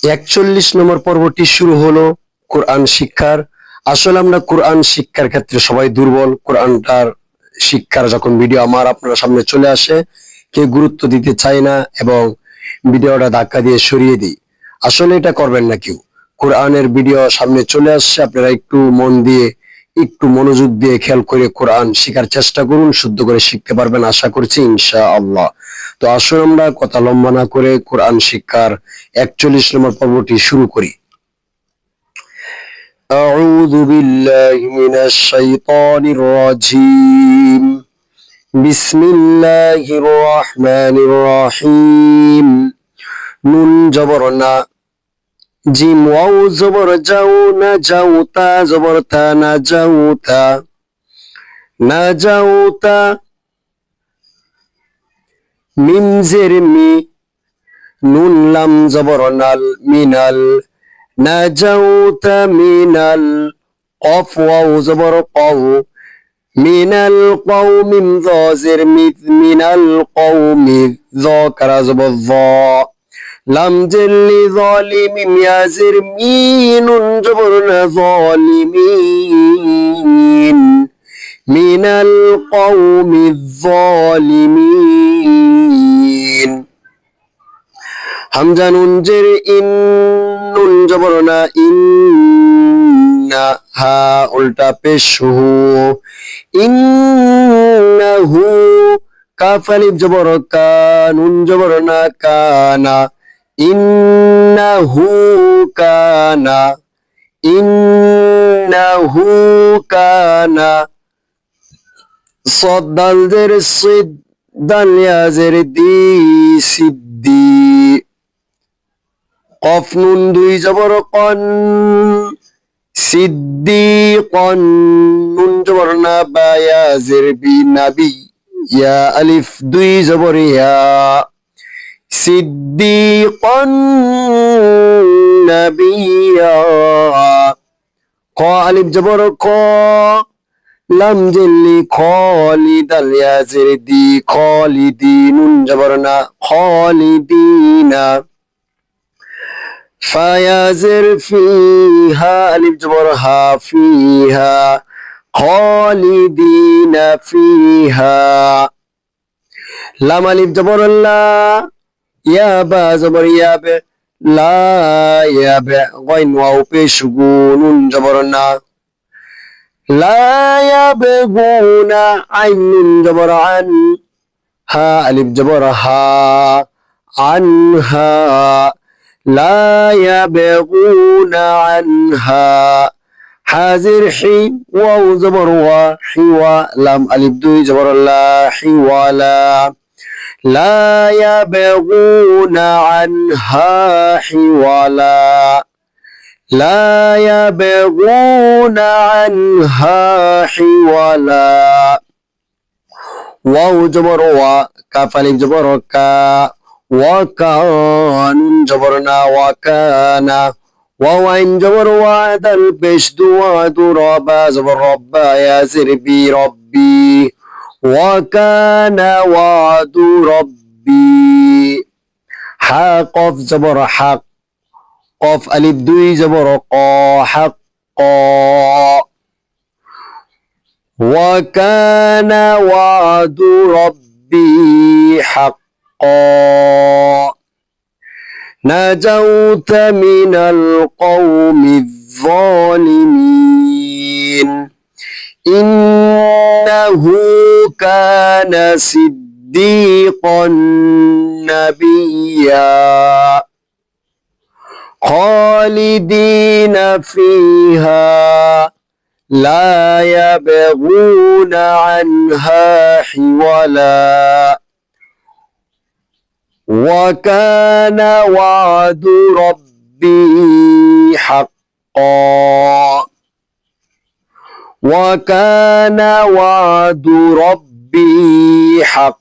41 নম্বর পর্বটি শুরু হলো কোরআন শিক্ষার। আসলে আমরা কোরআন শিক্ষার ক্ষেত্রে সবাই দুর্বল। কোরআনটার শিক্ষার যখন ভিডিও আপনার সামনে চলে আসে, কেউ গুরুত্ব দিতে চায় না এবং ভিডিওটা ধাক্কা দিয়ে সরিয়ে দিই। আসলে এটা করবেন না কেউ। কোরআনের ভিডিও সামনে চলে আসছে, আপনারা একটু মন দিয়ে, একটু মনোযোগ দিয়ে খেয়াল করে কোরআন শেখার চেষ্টা করুন, শুদ্ধ করে শিখতে পারবেন আশা করছি ইনশাআল্লাহ। তো আসুন আমরা কথা লম্বা না করে কোরআন শিক্ষার 41 নম্বর পর্বটি শুরু করি। أعوذ بالله من الشيطان الرجيم بسم الله الرحمن الرحيم নুন জবর না, জিম ওয়াও জবর যাও, না যাওতা জবর তা, না যাওতা, না যাওতা, মিম জের মি, নুন লাম জবর নাল, মিনাল, না যাওতা মিনাল, কফ ওয়াও জবর কও, মিনাল কওমি, য জের মি, মিনাল কওমি, য কারা জবর য, লাম জেল্লি যালিমিন, ইয়া জের মি, নুন জবর না, যালিমিন, মিনাল কওমি যালিমিন, হামজা নুন জের ইন, নুন জবর না, ইন্না, হা উল্টা পেশ হু, ইন্নাহু, কাফ আলিফ জবর কা, নুন জবর না, কানা, ইন্নাহু কানা, ইন্নাহু কানা, صاد دال زر الصد، دال يا زر دي، সিদ্দি, কফ নুন দুই জবর কন, সিদ্দিকন, নুন জবর না, বা ইয়া জের বি, নাবি, ইয়া আলিফ দুই জবর ইয়া, সিদ্দিকন নাবিয়া, ক আলিফ জবর ক, লাম জেল্লি খালিদ, আল ইয়া জের দি, খালিদিন, নুন জবর না, খালিদিনা, ফা ইয়া জের ফি, হা আলিফ জবর হা, ফিহা, খালিদিনা ফিহা, লাম আলিফ জবর লা, ইয়া বা জবর ইয়া বে, লা ইয়া বে, গাইন ওয়াও পেশ গু, নুন জবর না, لا يبغون، عين جبر عن، ها ألف جبر ها، عنها، لا يبغون عنها، حازر حي واو جبر وا، حوا لام ألف دوي جبر لا، حوالا، لا يبغون عنها حوالا، لا يبغون عنها حولا، واو جبر وا، كاف الف جبر كا، وكان جبرنا وكان، واو عين جبر وعد البش دواد ربا جبر ربا يا زربي ربي، وكان وعد ربي، حق جبر حق، قاف ألف دوي جبر قا، حقا، وكان وعد ربي حقا، نجوت من القوم الظالمين، إنه كان صديقا نبيا، خالدين فيها لا يبغون عنها حولا، وكان وعد ربي حقا، وكان وعد ربي حقا.